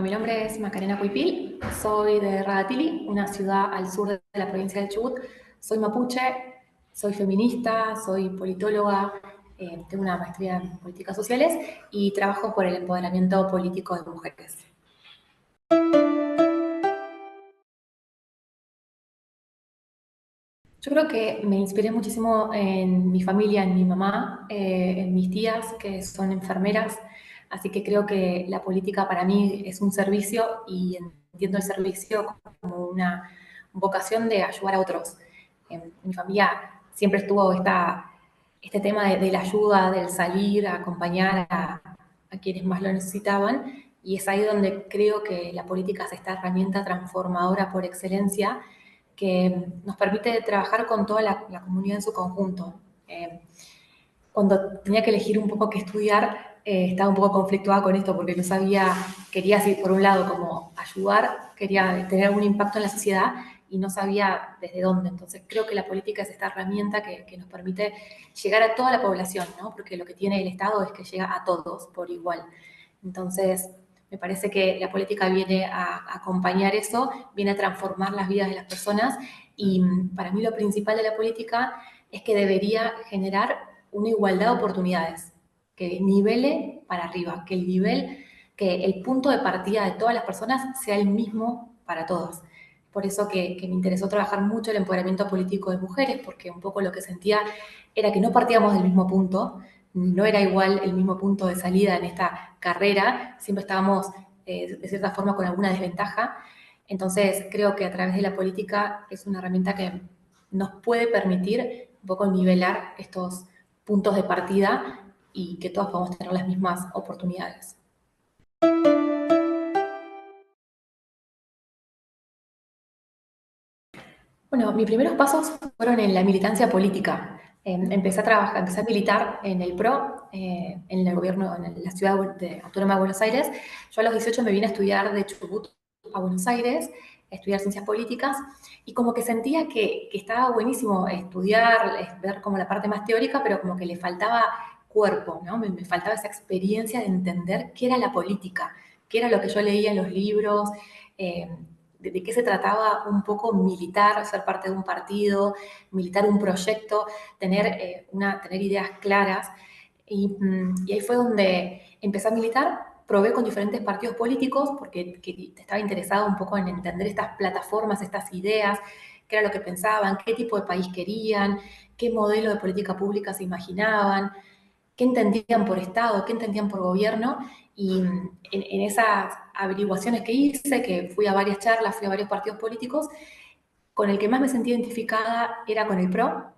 mi nombre es Macarena Cuipil, soy de Radatili, una ciudad al sur de la provincia del Chubut. Soy mapuche, soy feminista, soy politóloga, tengo una maestría en políticas sociales y trabajo por el empoderamiento político de mujeres. Yo creo que me inspiré muchísimo en mi familia, en mi mamá, en mis tías, que son enfermeras, así que creo que la política para mí es un servicio y entiendo el servicio como una vocación de ayudar a otros. En mi familia siempre estuvo este tema de la ayuda, del salir, a acompañar a quienes más lo necesitaban, y es ahí donde creo que la política es esta herramienta transformadora por excelencia que nos permite trabajar con toda la comunidad en su conjunto. Cuando tenía que elegir un poco qué estudiar, estaba un poco conflictuada con esto porque no sabía, quería, por un lado, como ayudar, quería tener algún impacto en la sociedad y no sabía desde dónde. Entonces creo que la política es esta herramienta que nos permite llegar a toda la población, ¿no? Porque lo que tiene el Estado es que llega a todos por igual. Entonces, me parece que la política viene a acompañar eso, viene a transformar las vidas de las personas y para mí lo principal de la política es que debería generar una igualdad de oportunidades, que nivele para arriba, que el nivel, que el punto de partida de todas las personas sea el mismo para todas. Por eso que me interesó trabajar mucho el empoderamiento político de mujeres, porque un poco lo que sentía era que no partíamos del mismo punto, no era igual el mismo punto de salida en esta carrera, siempre estábamos de cierta forma con alguna desventaja. Entonces creo que a través de la política es una herramienta que nos puede permitir un poco nivelar estos puntos de partida y que todos podamos tener las mismas oportunidades. Bueno, mis primeros pasos fueron en la militancia política. Empecé a trabajar, empecé a militar en el PRO, en el gobierno, en la ciudad autónoma de Buenos Aires. Yo a los 18 me vine a estudiar de Chubut a Buenos Aires, a estudiar ciencias políticas, y como que sentía que estaba buenísimo estudiar, ver como la parte más teórica, pero como que le faltaba cuerpo, ¿no? Me faltaba esa experiencia de entender qué era la política, qué era lo que yo leía en los libros, de qué se trataba un poco militar, ser parte de un partido, militar un proyecto, tener ideas claras. Y ahí fue donde empecé a militar, probé con diferentes partidos políticos porque estaba interesado un poco en entender estas plataformas, estas ideas, qué era lo que pensaban, qué tipo de país querían, qué modelo de política pública se imaginaban, qué entendían por Estado, qué entendían por gobierno, y en esas averiguaciones que hice, que fui a varias charlas, fui a varios partidos políticos, con el que más me sentí identificada era con el PRO,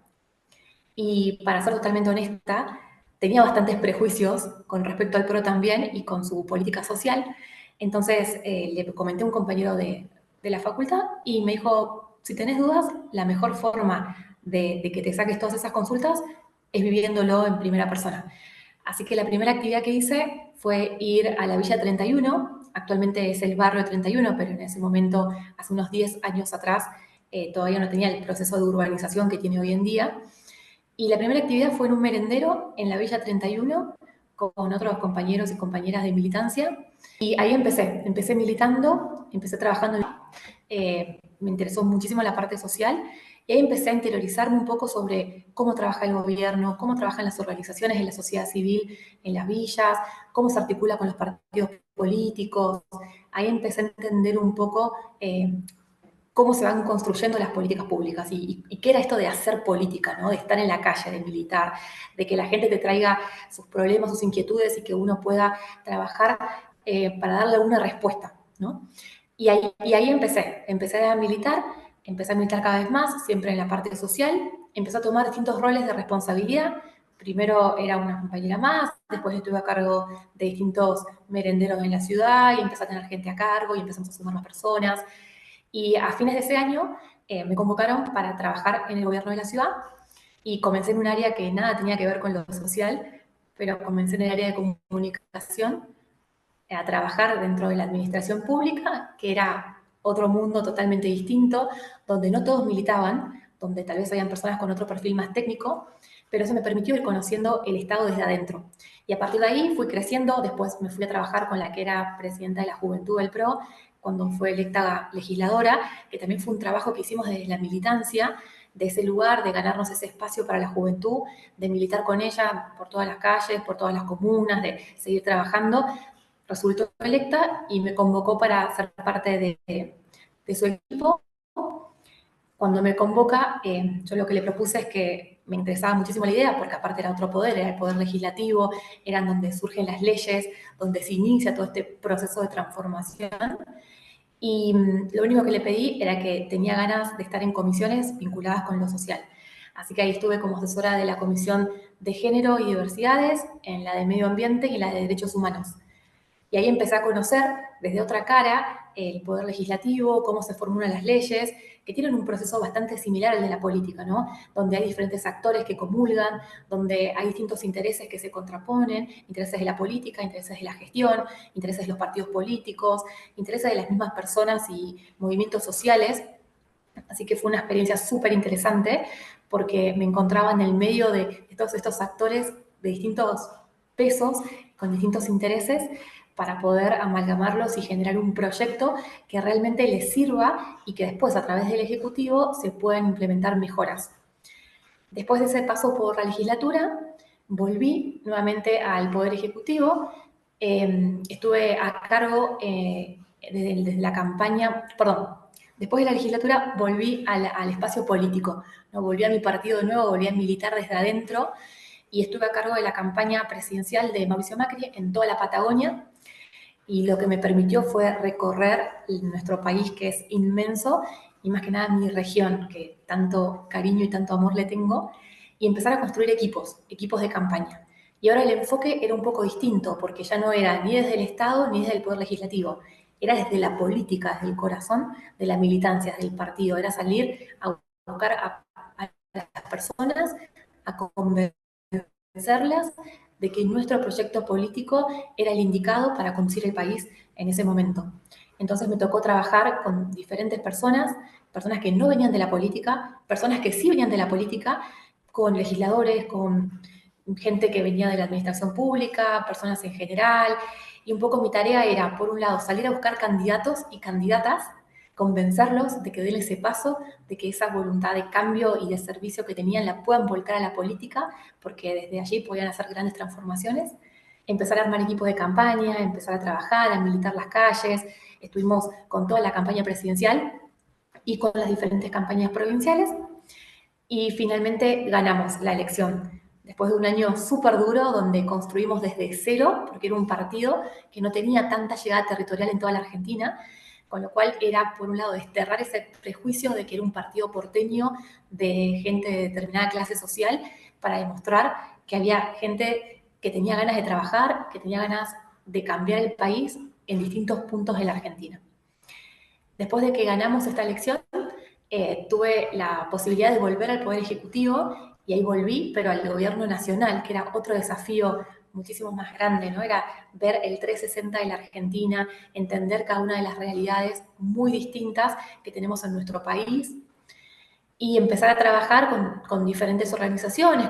y para ser totalmente honesta, tenía bastantes prejuicios con respecto al PRO también y con su política social. Entonces le comenté a un compañero de la facultad y me dijo, si tenés dudas, la mejor forma de que te saques todas esas consultas es viviéndolo en primera persona. Así que la primera actividad que hice fue ir a la Villa 31, actualmente es el barrio 31, pero en ese momento, hace unos 10 años atrás, todavía no tenía el proceso de urbanización que tiene hoy en día. Y la primera actividad fue en un merendero en la Villa 31 con otros compañeros y compañeras de militancia. Y ahí empecé militando, empecé trabajando, me interesó muchísimo la parte social y ahí empecé a interiorizarme un poco sobre cómo trabaja el gobierno, cómo trabajan las organizaciones en la sociedad civil, en las villas, cómo se articula con los partidos políticos. Ahí empecé a entender un poco cómo se van construyendo las políticas públicas y qué era esto de hacer política, ¿no? De estar en la calle, de militar, de que la gente te traiga sus problemas, sus inquietudes y que uno pueda trabajar para darle una respuesta, ¿no? Y ahí empecé a militar cada vez más, siempre en la parte social, empecé a tomar distintos roles de responsabilidad. Primero era una compañera más, después estuve a cargo de distintos merenderos en la ciudad y empecé a tener gente a cargo y empezamos a sumar más personas. Y a fines de ese año me convocaron para trabajar en el gobierno de la ciudad y comencé en un área que nada tenía que ver con lo social, pero comencé en el área de comunicación a trabajar dentro de la administración pública, que era otro mundo totalmente distinto, donde no todos militaban, donde tal vez habían personas con otro perfil más técnico, pero eso me permitió ir conociendo el Estado desde adentro. Y a partir de ahí fui creciendo, después me fui a trabajar con la que era presidenta de la Juventud del PRO, cuando fue electa legisladora, que también fue un trabajo que hicimos desde la militancia, de ese lugar, de ganarnos ese espacio para la juventud, de militar con ella por todas las calles, por todas las comunas, de seguir trabajando. Resultó electa y me convocó para ser parte de su equipo. Cuando me convoca, yo lo que le propuse es que me interesaba muchísimo la idea, porque aparte era otro poder, era el poder legislativo, eran donde surgen las leyes, donde se inicia todo este proceso de transformación. Y lo único que le pedí era que tenía ganas de estar en comisiones vinculadas con lo social. Así que ahí estuve como asesora de la Comisión de Género y Diversidades, en la de Medio Ambiente y la de Derechos Humanos. Y ahí empecé a conocer desde otra cara el poder legislativo, cómo se formulan las leyes, que tienen un proceso bastante similar al de la política, ¿no? Donde hay diferentes actores que comulgan, donde hay distintos intereses que se contraponen, intereses de la política, intereses de la gestión, intereses de los partidos políticos, intereses de las mismas personas y movimientos sociales. Así que fue una experiencia súper interesante porque me encontraba en el medio de todos estos actores de distintos pesos, con distintos intereses, para poder amalgamarlos y generar un proyecto que realmente les sirva y que después a través del Ejecutivo se puedan implementar mejoras. Después de ese paso por la legislatura, volví nuevamente al Poder Ejecutivo. Estuve a cargo desde la campaña, perdón, después de la legislatura volví al espacio político, ¿no? Volví a mi partido de nuevo, volví a militar desde adentro y estuve a cargo de la campaña presidencial de Mauricio Macri en toda la Patagonia, y lo que me permitió fue recorrer nuestro país, que es inmenso, y más que nada mi región, que tanto cariño y tanto amor le tengo, y empezar a construir equipos de campaña. Y ahora el enfoque era un poco distinto, porque ya no era ni desde el Estado ni desde el Poder Legislativo, era desde la política, desde el corazón de la militancia, del partido, era salir a buscar a las personas, a convencer convencerlas de que nuestro proyecto político era el indicado para conducir el país en ese momento. Entonces me tocó trabajar con diferentes personas, personas que no venían de la política, personas que sí venían de la política, con legisladores, con gente que venía de la administración pública, personas en general, y un poco mi tarea era, por un lado, salir a buscar candidatos y candidatas, convencerlos de que den ese paso, de que esa voluntad de cambio y de servicio que tenían la puedan volcar a la política, porque desde allí podían hacer grandes transformaciones. Empezar a armar equipos de campaña, empezar a trabajar, a militar las calles. Estuvimos con toda la campaña presidencial y con las diferentes campañas provinciales, y finalmente ganamos la elección. Después de un año súper duro donde construimos desde cero, porque era un partido que no tenía tanta llegada territorial en toda la Argentina, con lo cual era, por un lado, desterrar ese prejuicio de que era un partido porteño de gente de determinada clase social, para demostrar que había gente que tenía ganas de trabajar, que tenía ganas de cambiar el país en distintos puntos de la Argentina. Después de que ganamos esta elección, tuve la posibilidad de volver al Poder Ejecutivo, y ahí volví, pero al gobierno nacional, que era otro desafío muchísimo más grande, ¿no? Era ver el 360 de la Argentina, entender cada una de las realidades muy distintas que tenemos en nuestro país, y empezar a trabajar con diferentes organizaciones,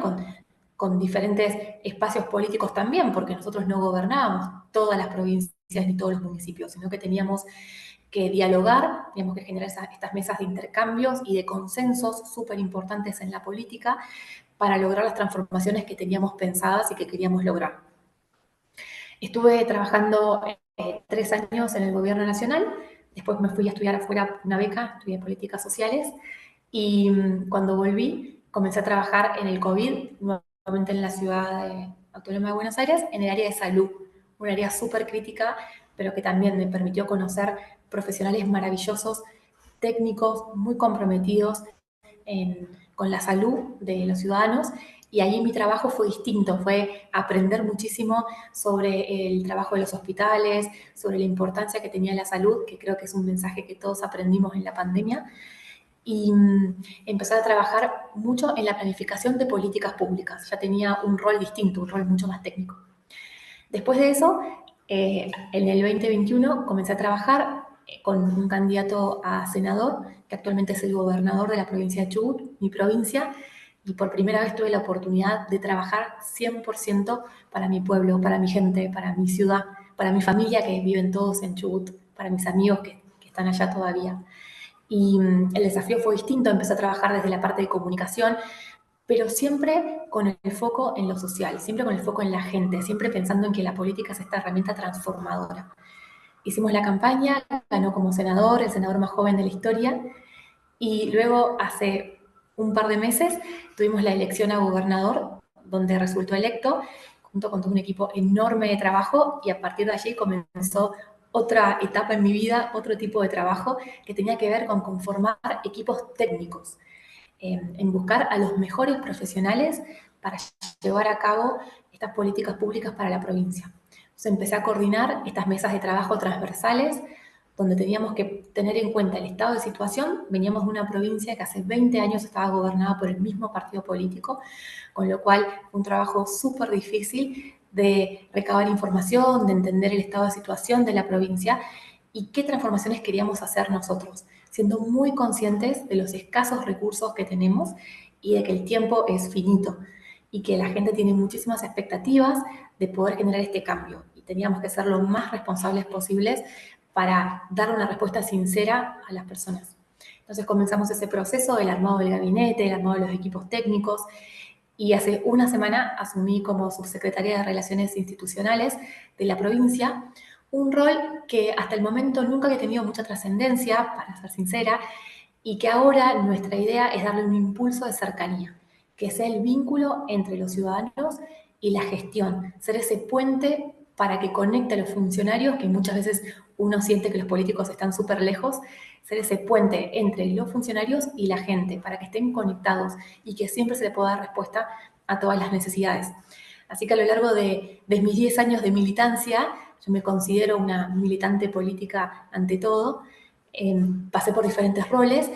con diferentes espacios políticos también, porque nosotros no gobernábamos todas las provincias ni todos los municipios, sino que teníamos que dialogar, teníamos que generar estas mesas de intercambios y de consensos súper importantes en la política para lograr las transformaciones que teníamos pensadas y que queríamos lograr. Estuve trabajando 3 años en el gobierno nacional, después me fui a estudiar afuera una beca, estudié políticas sociales, y cuando volví comencé a trabajar en el COVID, nuevamente en la ciudad autónoma de Buenos Aires, en el área de salud, un área súper crítica, pero que también me permitió conocer profesionales maravillosos, técnicos muy comprometidos con la salud de los ciudadanos, y allí mi trabajo fue distinto, fue aprender muchísimo sobre el trabajo de los hospitales, sobre la importancia que tenía la salud, que creo que es un mensaje que todos aprendimos en la pandemia, y empezar a trabajar mucho en la planificación de políticas públicas. Ya tenía un rol distinto, un rol mucho más técnico. Después de eso, en el 2021 comencé a trabajar con un candidato a senador, que actualmente es el gobernador de la provincia de Chubut, mi provincia, y por primera vez tuve la oportunidad de trabajar 100% para mi pueblo, para mi gente, para mi ciudad, para mi familia que viven todos en Chubut, para mis amigos que están allá todavía. Y el desafío fue distinto, empecé a trabajar desde la parte de comunicación, pero siempre con el foco en lo social, siempre con el foco en la gente, siempre pensando en que la política es esta herramienta transformadora. Hicimos la campaña, ganó como senador, el senador más joven de la historia, y luego hace un par de meses tuvimos la elección a gobernador, donde resultó electo, junto con todo un equipo enorme de trabajo, y a partir de allí comenzó otra etapa en mi vida, otro tipo de trabajo que tenía que ver con conformar equipos técnicos, en buscar a los mejores profesionales para llevar a cabo estas políticas públicas para la provincia. Entonces empecé a coordinar estas mesas de trabajo transversales, donde teníamos que tener en cuenta el estado de situación. Veníamos de una provincia que hace 20 años estaba gobernada por el mismo partido político, con lo cual fue un trabajo súper difícil de recabar información, de entender el estado de situación de la provincia y qué transformaciones queríamos hacer nosotros, siendo muy conscientes de los escasos recursos que tenemos y de que el tiempo es finito y que la gente tiene muchísimas expectativas de poder generar este cambio. Y teníamos que ser lo más responsables posibles para dar una respuesta sincera a las personas. Entonces comenzamos ese proceso del armado del gabinete, el armado de los equipos técnicos, y hace una semana asumí como subsecretaria de Relaciones Institucionales de la provincia, un rol que hasta el momento nunca había tenido mucha trascendencia, para ser sincera, y que ahora nuestra idea es darle un impulso de cercanía, que sea el vínculo entre los ciudadanos y la gestión, ser ese puente para que conecte a los funcionarios, que muchas veces uno siente que los políticos están súper lejos, ser ese puente entre los funcionarios y la gente, para que estén conectados y que siempre se le pueda dar respuesta a todas las necesidades. Así que a lo largo de mis 10 años de militancia, yo me considero una militante política ante todo. Pasé por diferentes roles,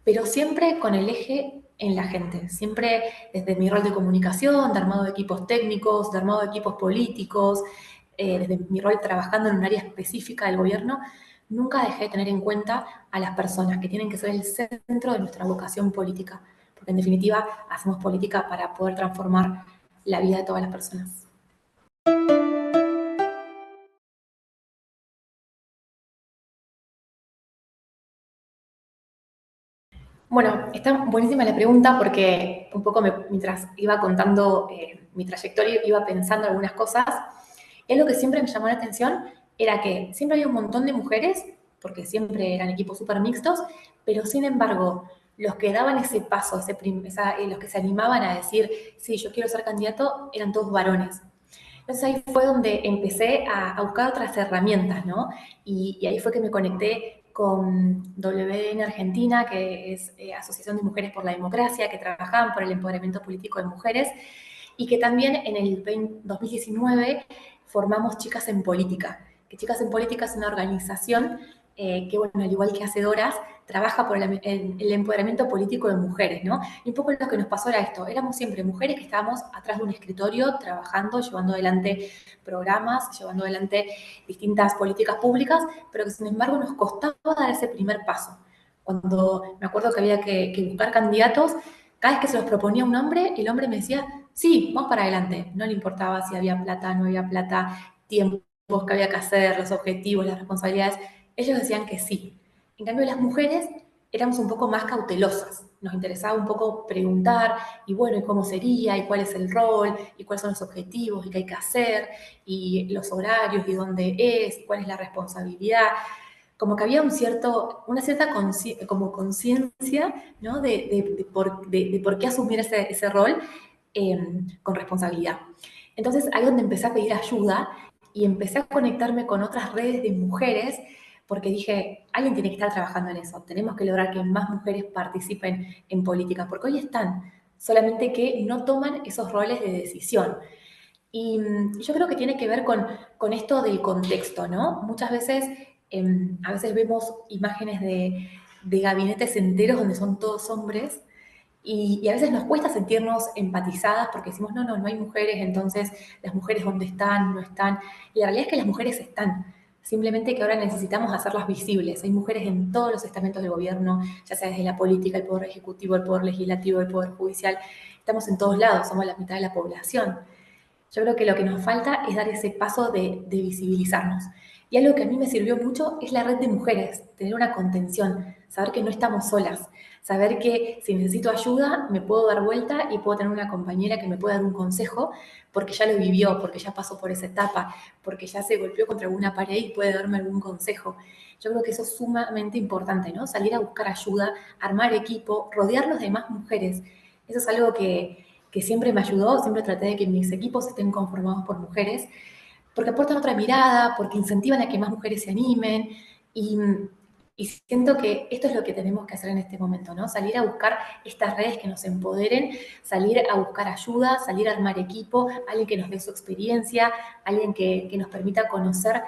pero siempre con el eje en la gente, siempre desde mi rol de comunicación, de armado de equipos técnicos, de armado de equipos políticos, desde mi rol trabajando en un área específica del gobierno, nunca dejé de tener en cuenta a las personas que tienen que ser el centro de nuestra vocación política, porque en definitiva hacemos política para poder transformar la vida de todas las personas. Bueno, está buenísima la pregunta porque un poco mientras iba contando mi trayectoria, iba pensando algunas cosas. Es lo que siempre me llamó la atención, era que siempre había un montón de mujeres, porque siempre eran equipos súper mixtos, pero sin embargo, los que daban ese paso, los que se animaban a decir, sí, yo quiero ser candidato, eran todos varones. Entonces ahí fue donde empecé a buscar otras herramientas, ¿no? Y ahí fue que me conecté con WN Argentina, que es Asociación de Mujeres por la Democracia, que trabajaban por el empoderamiento político de mujeres, y que también en el 2019 formamos Chicas en Política, que Chicas en Política es una organización que, bueno, al igual que Hacedoras, trabaja por el empoderamiento político de mujeres, ¿no? Y un poco lo que nos pasó era esto, éramos siempre mujeres que estábamos atrás de un escritorio trabajando, llevando adelante programas, llevando adelante distintas políticas públicas, pero que sin embargo nos costaba dar ese primer paso. Cuando me acuerdo que había que buscar candidatos, cada vez que se los proponía un hombre, el hombre me decía, sí, vamos para adelante. No le importaba si había plata, no había plata, tiempos que había que hacer, los objetivos, las responsabilidades. Ellos decían que sí. En cambio, las mujeres éramos un poco más cautelosas. Nos interesaba un poco preguntar, y bueno, ¿y cómo sería? ¿Y cuál es el rol? ¿Y cuáles son los objetivos? ¿Y qué hay que hacer? ¿Y los horarios? ¿Y dónde es? ¿Cuál es la responsabilidad? Como que había una cierta como conciencia, ¿no? De por qué asumir ese rol con responsabilidad. Entonces ahí es donde empecé a pedir ayuda y empecé a conectarme con otras redes de mujeres porque dije, alguien tiene que estar trabajando en eso, tenemos que lograr que más mujeres participen en política, porque hoy están, solamente que no toman esos roles de decisión. Y yo creo que tiene que ver con esto del contexto, ¿no? Muchas veces, a veces vemos imágenes de gabinetes enteros donde son todos hombres y a veces nos cuesta sentirnos empatizadas porque decimos, no hay mujeres, entonces las mujeres dónde están, no están. Y la realidad es que las mujeres están. Simplemente que ahora necesitamos hacerlas visibles. Hay mujeres en todos los estamentos del gobierno, ya sea desde la política, el poder ejecutivo, el poder legislativo, el poder judicial. Estamos en todos lados, somos la mitad de la población. Yo creo que lo que nos falta es dar ese paso de visibilizarnos. Y algo que a mí me sirvió mucho es la red de mujeres, tener una contención, saber que no estamos solas, saber que si necesito ayuda me puedo dar vuelta y puedo tener una compañera que me pueda dar un consejo porque ya lo vivió, porque ya pasó por esa etapa, porque ya se golpeó contra alguna pared y puede darme algún consejo. Yo creo que eso es sumamente importante, ¿no? Salir a buscar ayuda, armar equipo, rodearnos de más mujeres. Eso es algo que siempre me ayudó, siempre traté de que mis equipos estén conformados por mujeres, porque aportan otra mirada, porque incentivan a que más mujeres se animen y, y siento que esto es lo que tenemos que hacer en este momento, ¿no? Salir a buscar estas redes que nos empoderen, salir a buscar ayuda, salir a armar equipo, alguien que nos dé su experiencia, alguien que nos permita conocer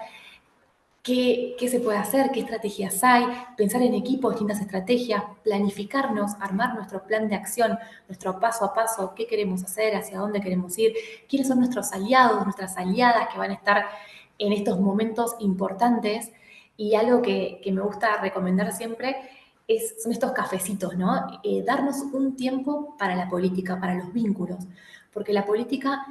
qué se puede hacer, qué estrategias hay, pensar en equipo, distintas estrategias, planificarnos, armar nuestro plan de acción, nuestro paso a paso, qué queremos hacer, hacia dónde queremos ir, quiénes son nuestros aliados, nuestras aliadas que van a estar en estos momentos importantes. Y algo que me gusta recomendar siempre son estos cafecitos, ¿no? Darnos un tiempo para la política, para los vínculos, porque la política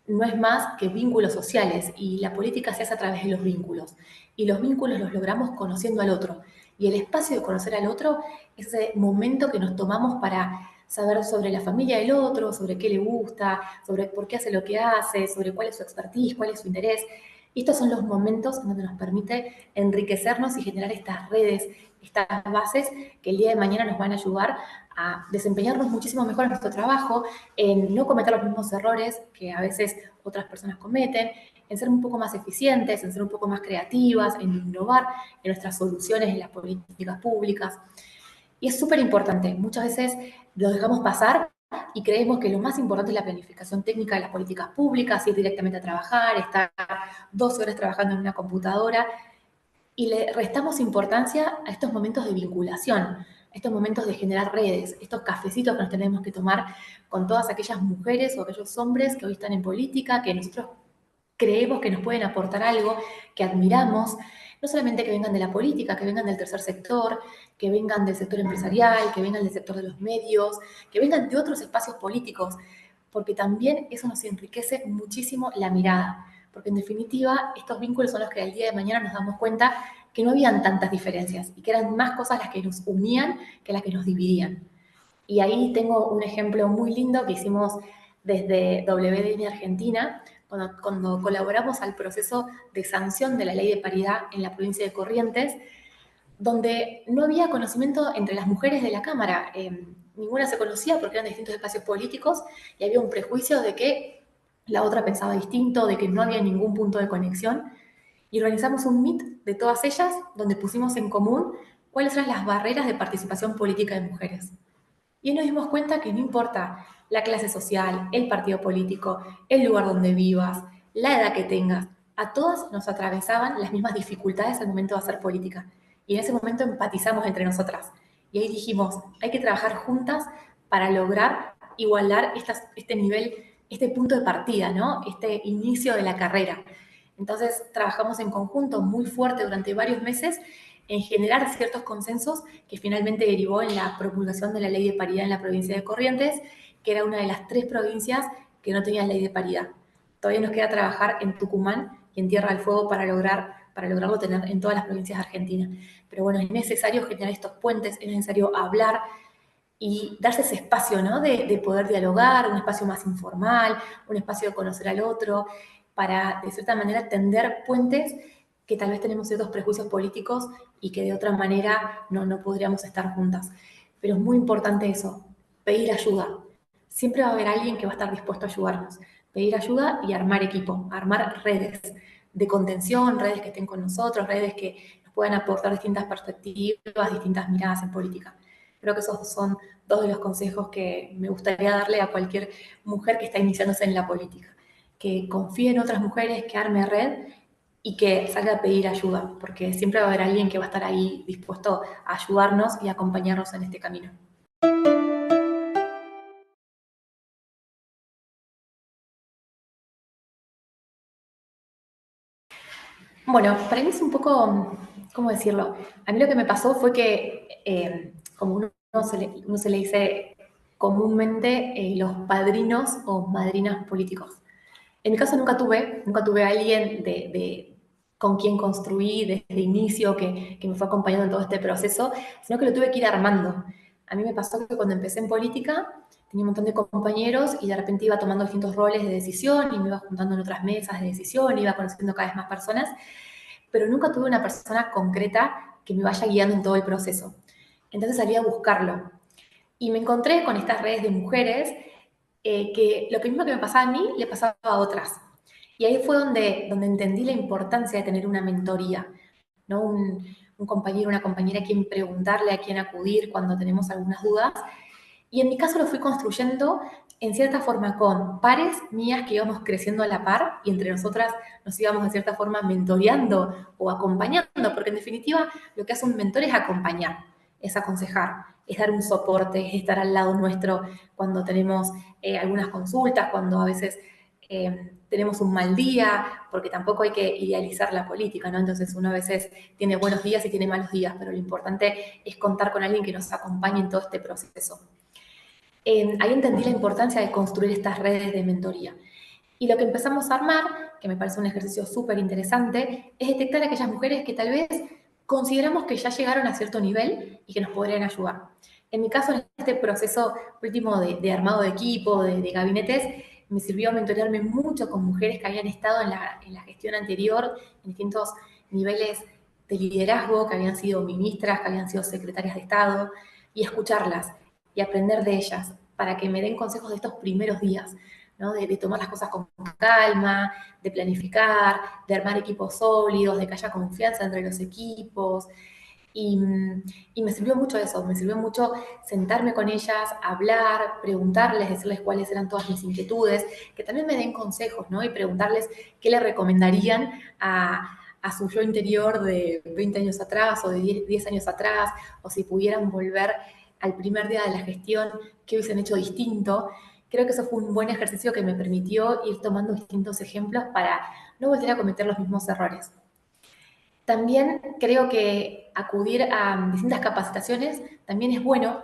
no es más que vínculos sociales y la política se hace a través de los vínculos. Y los vínculos los logramos conociendo al otro. Y el espacio de conocer al otro es ese momento que nos tomamos para saber sobre la familia del otro, sobre qué le gusta, sobre por qué hace lo que hace, sobre cuál es su expertise, cuál es su interés. Y estos son los momentos donde nos permite enriquecernos y generar estas redes, estas bases que el día de mañana nos van a ayudar a desempeñarnos muchísimo mejor en nuestro trabajo, en no cometer los mismos errores que a veces otras personas cometen, en ser un poco más eficientes, en ser un poco más creativas, en innovar en nuestras soluciones en las políticas públicas. Y es súper importante. Muchas veces lo dejamos pasar y creemos que lo más importante es la planificación técnica de las políticas públicas, ir directamente a trabajar, estar 12 horas trabajando en una computadora y le restamos importancia a estos momentos de vinculación, a estos momentos de generar redes, estos cafecitos que nos tenemos que tomar con todas aquellas mujeres o aquellos hombres que hoy están en política, que nosotros creemos que nos pueden aportar algo, que admiramos, no solamente que vengan de la política, que vengan del tercer sector, que vengan del sector empresarial, que vengan del sector de los medios, que vengan de otros espacios políticos, porque también eso nos enriquece muchísimo la mirada, porque en definitiva estos vínculos son los que al día de mañana nos damos cuenta que no habían tantas diferencias y que eran más cosas las que nos unían que las que nos dividían. Y ahí tengo un ejemplo muy lindo que hicimos desde WDN Argentina, cuando colaboramos al proceso de sanción de la ley de paridad en la provincia de Corrientes, donde no había conocimiento entre las mujeres de la Cámara. Ninguna se conocía porque eran de distintos espacios políticos y había un prejuicio de que la otra pensaba distinto, de que no había ningún punto de conexión. Y organizamos un meet de todas ellas donde pusimos en común cuáles eran las barreras de participación política de mujeres. Y nos dimos cuenta que no importa la clase social, el partido político, el lugar donde vivas, la edad que tengas, a todas nos atravesaban las mismas dificultades al momento de hacer política. Y en ese momento empatizamos entre nosotras. Y ahí dijimos, hay que trabajar juntas para lograr igualar este nivel, este punto de partida, ¿no? Este inicio de la carrera. Entonces trabajamos en conjunto muy fuerte durante varios meses en generar ciertos consensos que finalmente derivó en la promulgación de la ley de paridad en la provincia de Corrientes, que era una de las 3 provincias que no tenían ley de paridad. Todavía nos queda trabajar en Tucumán y en Tierra del Fuego para lograrlo tener en todas las provincias de Argentina. Pero bueno, es necesario generar estos puentes, es necesario hablar y darse ese espacio, ¿no? De poder dialogar, un espacio más informal, un espacio de conocer al otro, para, de cierta manera, tender puentes que tal vez tenemos ciertos prejuicios políticos y que de otra manera no podríamos estar juntas. Pero es muy importante eso, pedir ayuda. Siempre va a haber alguien que va a estar dispuesto a ayudarnos. Pedir ayuda y armar equipo, armar redes de contención, redes que estén con nosotros, redes que nos puedan aportar distintas perspectivas, distintas miradas en política. Creo que esos son 2 de los consejos que me gustaría darle a cualquier mujer que está iniciándose en la política. Que confíe en otras mujeres, que arme red y que salga a pedir ayuda, porque siempre va a haber alguien que va a estar ahí dispuesto a ayudarnos y acompañarnos en este camino. Bueno, para mí es un poco, ¿cómo decirlo? A mí lo que me pasó fue que, como uno se le dice comúnmente, los padrinos o madrinas políticos. En mi caso nunca tuve a alguien con quien construí desde el inicio, que me fue acompañando en todo este proceso, sino que lo tuve que ir armando. A mí me pasó que cuando empecé en política tenía un montón de compañeros y de repente iba tomando distintos roles de decisión y me iba juntando en otras mesas de decisión, iba conociendo cada vez más personas, pero nunca tuve una persona concreta que me vaya guiando en todo el proceso. Entonces salí a buscarlo. Y me encontré con estas redes de mujeres que lo mismo que me pasaba a mí, le pasaba a otras. Y ahí fue donde entendí la importancia de tener una mentoría, ¿no? Un compañero, una compañera a quien preguntarle, a quien acudir cuando tenemos algunas dudas. Y en mi caso lo fui construyendo en cierta forma con pares mías que íbamos creciendo a la par y entre nosotras nos íbamos de cierta forma mentoreando o acompañando, porque en definitiva lo que hace un mentor es acompañar, es aconsejar, es dar un soporte, es estar al lado nuestro cuando tenemos algunas consultas, cuando a veces tenemos un mal día, porque tampoco hay que idealizar la política, ¿no? Entonces uno a veces tiene buenos días y tiene malos días, pero lo importante es contar con alguien que nos acompañe en todo este proceso. Ahí entendí la importancia de construir estas redes de mentoría. Y lo que empezamos a armar, que me parece un ejercicio súper interesante, es detectar a aquellas mujeres que tal vez consideramos que ya llegaron a cierto nivel y que nos podrían ayudar. En mi caso, en este proceso último de armado de equipo, de gabinetes, me sirvió mentorearme mucho con mujeres que habían estado en la gestión anterior, en distintos niveles de liderazgo, que habían sido ministras, que habían sido secretarias de Estado, y escucharlas y aprender de ellas para que me den consejos de estos primeros días, ¿no? De tomar las cosas con calma, de planificar, de armar equipos sólidos, de que haya confianza entre los equipos. Y, y, me sirvió mucho eso, me sirvió mucho sentarme con ellas, hablar, preguntarles, decirles cuáles eran todas mis inquietudes, que también me den consejos, ¿no? Y preguntarles qué le recomendarían a su yo interior de 20 años atrás o de 10 años atrás, o si pudieran volver al primer día de la gestión, qué hubiesen hecho distinto. Creo que eso fue un buen ejercicio que me permitió ir tomando distintos ejemplos para no volver a cometer los mismos errores. También creo que acudir a distintas capacitaciones también es bueno.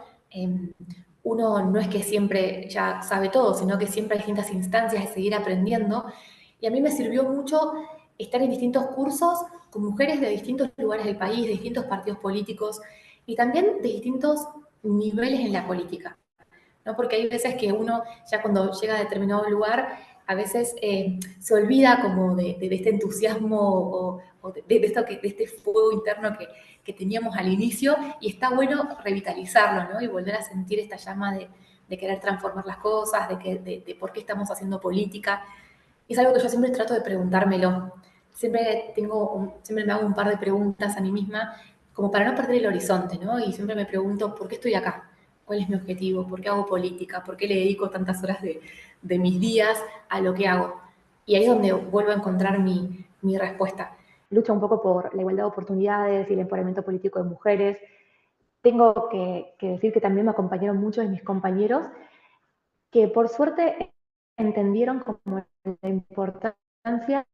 Uno no es que siempre ya sabe todo, sino que siempre hay distintas instancias de seguir aprendiendo. Y a mí me sirvió mucho estar en distintos cursos con mujeres de distintos lugares del país, de distintos partidos políticos y también de distintos niveles en la política, ¿no? Porque hay veces que uno ya cuando llega a determinado lugar, a veces se olvida como de este entusiasmo o esto de este fuego interno que teníamos al inicio y está bueno revitalizarlo, ¿no? Y volver a sentir esta llama de querer transformar las cosas, de por qué estamos haciendo política. Es algo que yo siempre trato de preguntármelo. Siempre me hago un par de preguntas a mí misma, como para no perder el horizonte, ¿no? Y siempre me pregunto, ¿por qué estoy acá? ¿Cuál es mi objetivo? ¿Por qué hago política? ¿Por qué le dedico tantas horas de mis días a lo que hago? Y ahí es donde vuelvo a encontrar mi respuesta. Lucha un poco por la igualdad de oportunidades y el empoderamiento político de mujeres. Tengo que decir que también me acompañaron muchos de mis compañeros que por suerte entendieron como la importancia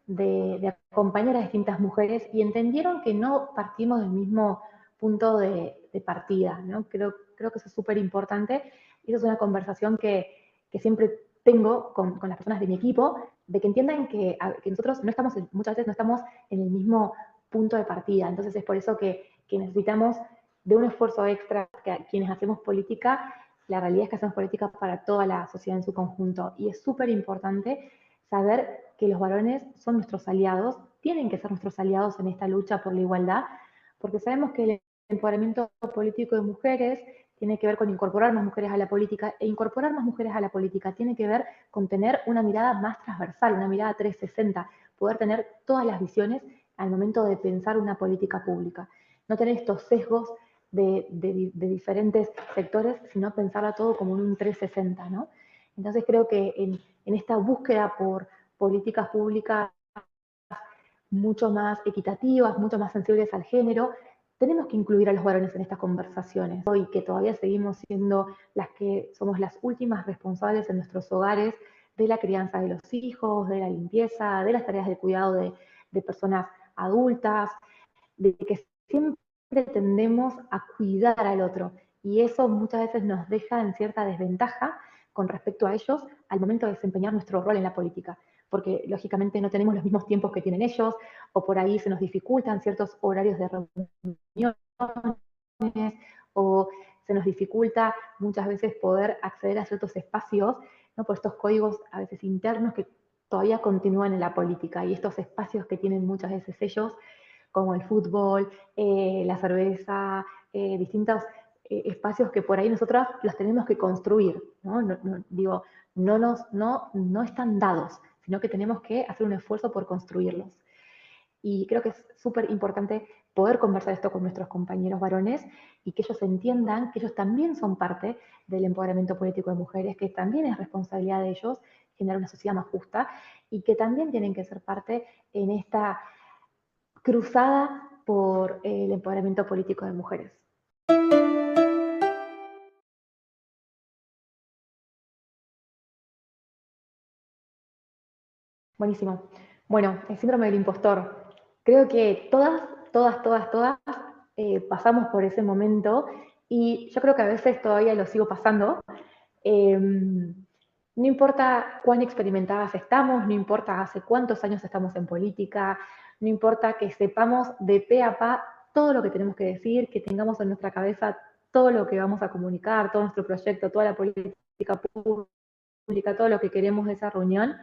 de acompañar a distintas mujeres y entendieron que no partimos del mismo punto de partida, ¿no? Creo que eso es súper importante y eso es una conversación que siempre tengo con las personas de mi equipo, de que entiendan que nosotros no estamos, muchas veces no estamos en el mismo punto de partida, entonces es por eso que necesitamos de un esfuerzo extra que quienes hacemos política. La realidad es que hacemos política para toda la sociedad en su conjunto y es súper importante saber que los varones son nuestros aliados, tienen que ser nuestros aliados en esta lucha por la igualdad, porque sabemos que el empoderamiento político de mujeres tiene que ver con incorporar más mujeres a la política, e incorporar más mujeres a la política tiene que ver con tener una mirada más transversal, una mirada 360, poder tener todas las visiones al momento de pensar una política pública. No tener estos sesgos de diferentes sectores, sino pensarla todo como en un 360, ¿no? Entonces creo que en esta búsqueda por políticas públicas mucho más equitativas, mucho más sensibles al género, tenemos que incluir a los varones en estas conversaciones. Hoy que todavía seguimos siendo las que somos las últimas responsables en nuestros hogares de la crianza de los hijos, de la limpieza, de las tareas de cuidado de personas adultas, de que siempre tendemos a cuidar al otro. Y eso muchas veces nos deja en cierta desventaja con respecto a ellos al momento de desempeñar nuestro rol en la política. Porque lógicamente no tenemos los mismos tiempos que tienen ellos, o por ahí se nos dificultan ciertos horarios de reunión, o se nos dificulta muchas veces poder acceder a ciertos espacios, ¿no? Por estos códigos a veces internos que todavía continúan en la política y estos espacios que tienen muchas veces ellos, como el fútbol, la cerveza, distintos espacios que por ahí nosotros los tenemos que construir, ¿no? Digo, no están dados, sino que tenemos que hacer un esfuerzo por construirlos. Y creo que es súper importante poder conversar esto con nuestros compañeros varones y que ellos entiendan que ellos también son parte del empoderamiento político de mujeres, que también es responsabilidad de ellos generar una sociedad más justa y que también tienen que ser parte en esta cruzada por el empoderamiento político de mujeres. Buenísimo. Bueno, el síndrome del impostor. Creo que todas pasamos por ese momento y yo creo que a veces todavía lo sigo pasando. No importa cuán experimentadas estamos, no importa hace cuántos años estamos en política, no importa que sepamos de pe a pa todo lo que tenemos que decir, que tengamos en nuestra cabeza todo lo que vamos a comunicar, todo nuestro proyecto, toda la política pública, todo lo que queremos de esa reunión,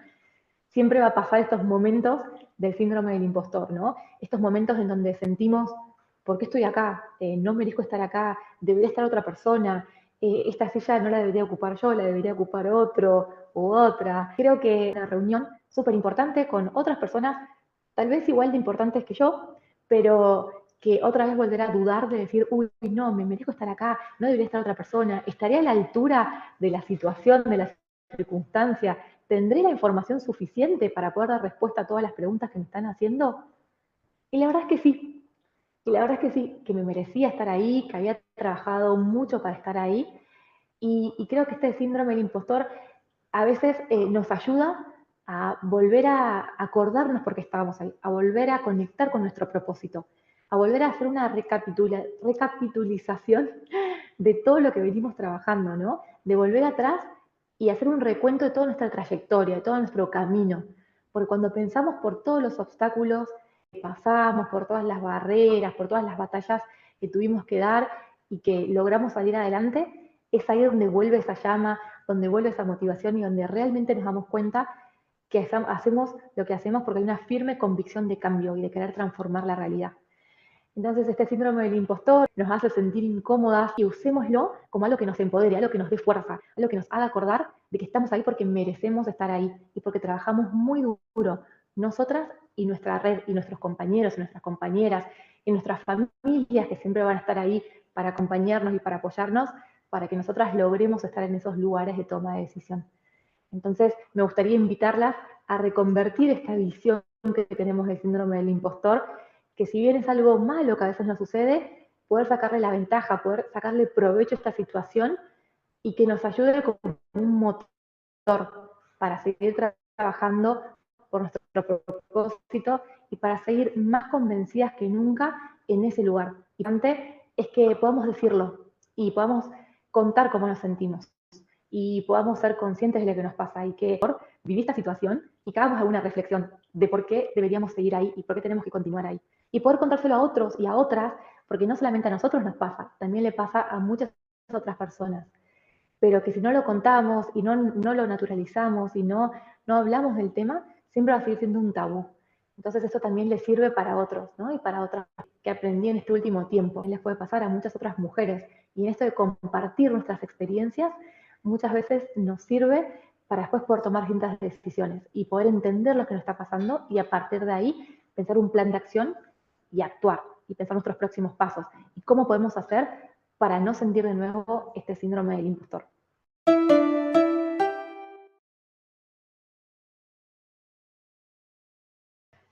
siempre va a pasar estos momentos del síndrome del impostor, ¿no? Estos momentos en donde sentimos, ¿por qué estoy acá? No merezco estar acá, debería estar otra persona, esta silla no la debería ocupar yo, la debería ocupar otro u otra. Creo que una reunión súper importante con otras personas, tal vez igual de importantes que yo, pero que otra vez volver a dudar de decir, uy, no, me merezco estar acá, no debería estar otra persona, estaré a la altura de la situación, de la circunstancia, ¿tendré la información suficiente para poder dar respuesta a todas las preguntas que me están haciendo? Y la verdad es que sí, y la verdad es que sí, que me merecía estar ahí, que había trabajado mucho para estar ahí, y creo que este síndrome del impostor a veces nos ayuda a volver a acordarnos por qué estábamos ahí, a volver a conectar con nuestro propósito, a volver a hacer una recapitulización de todo lo que venimos trabajando, ¿no? De volver atrás y hacer un recuento de toda nuestra trayectoria, de todo nuestro camino. Porque cuando pensamos por todos los obstáculos que pasamos, por todas las barreras, por todas las batallas que tuvimos que dar y que logramos salir adelante, es ahí donde vuelve esa llama, donde vuelve esa motivación y donde realmente nos damos cuenta que hacemos lo que hacemos porque hay una firme convicción de cambio y de querer transformar la realidad. Entonces este síndrome del impostor nos hace sentir incómodas y usémoslo como algo que nos empodere, algo que nos dé fuerza, algo que nos haga acordar de que estamos ahí porque merecemos estar ahí y porque trabajamos muy duro, nosotras y nuestra red y nuestros compañeros y nuestras compañeras y nuestras familias que siempre van a estar ahí para acompañarnos y para apoyarnos, para que nosotras logremos estar en esos lugares de toma de decisión. Entonces me gustaría invitarlas a reconvertir esta visión que tenemos del síndrome del impostor, que si bien es algo malo que a veces nos sucede, poder sacarle la ventaja, poder sacarle provecho a esta situación y que nos ayude como un motor para seguir trabajando por nuestro propósito y para seguir más convencidas que nunca en ese lugar. Y antes es que podamos decirlo y podamos contar cómo nos sentimos y podamos ser conscientes de lo que nos pasa y que por vivir esta situación y que hagamos alguna reflexión de por qué deberíamos seguir ahí y por qué tenemos que continuar ahí. Y poder contárselo a otros y a otras, porque no solamente a nosotros nos pasa, también le pasa a muchas otras personas. Pero que si no lo contamos y no lo naturalizamos y no hablamos del tema, siempre va a seguir siendo un tabú. Entonces eso también le sirve para otros, ¿no? Y para otras que aprendí en este último tiempo. Les puede pasar a muchas otras mujeres. Y en esto de compartir nuestras experiencias, muchas veces nos sirve para después poder tomar distintas decisiones y poder entender lo que nos está pasando y a partir de ahí pensar un plan de acción y actuar y pensar nuestros próximos pasos y cómo podemos hacer para no sentir de nuevo este síndrome del impostor.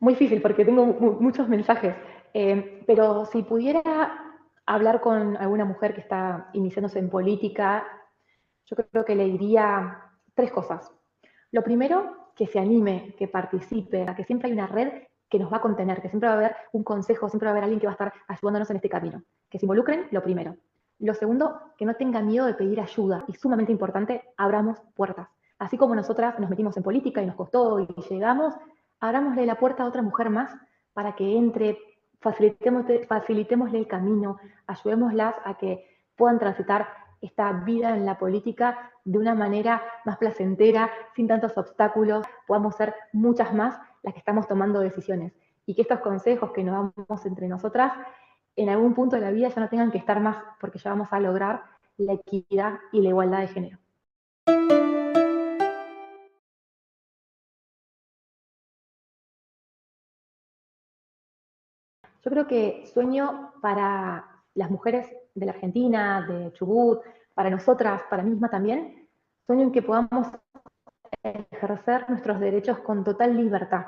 Muy difícil porque tengo muchos mensajes, pero si pudiera hablar con alguna mujer que está iniciándose en política, yo creo que le diría tres cosas. Lo primero, que se anime, que participe, que siempre hay una red que nos va a contener, que siempre va a haber un consejo, siempre va a haber alguien que va a estar ayudándonos en este camino. Que se involucren, lo primero. Lo segundo, que no tengan miedo de pedir ayuda. Y sumamente importante, abramos puertas. Así como nosotras nos metimos en política y nos costó y llegamos, abramosle la puerta a otra mujer más para que entre, facilitémosle el camino, ayudémoslas a que puedan transitar esta vida en la política de una manera más placentera, sin tantos obstáculos, podamos ser muchas más las que estamos tomando decisiones. Y que estos consejos que nos damos entre nosotras, en algún punto de la vida ya no tengan que estar más, porque ya vamos a lograr la equidad y la igualdad de género. Yo creo que sueño para las mujeres de la Argentina, de Chubut, para nosotras, para mí misma también, sueño en que podamos ejercer nuestros derechos con total libertad,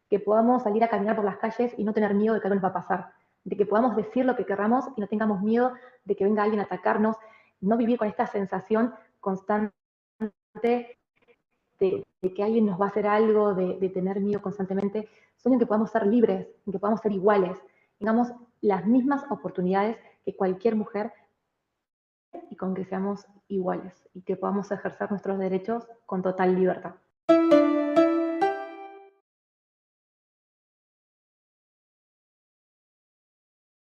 que podamos salir a caminar por las calles y no tener miedo de que algo nos va a pasar, de que podamos decir lo que querramos y no tengamos miedo de que venga alguien a atacarnos, no vivir con esta sensación constante de que alguien nos va a hacer algo, de tener miedo constantemente. Sueño en que podamos ser libres, en que podamos ser iguales, tengamos las mismas oportunidades que cualquier mujer y con que seamos iguales y que podamos ejercer nuestros derechos con total libertad.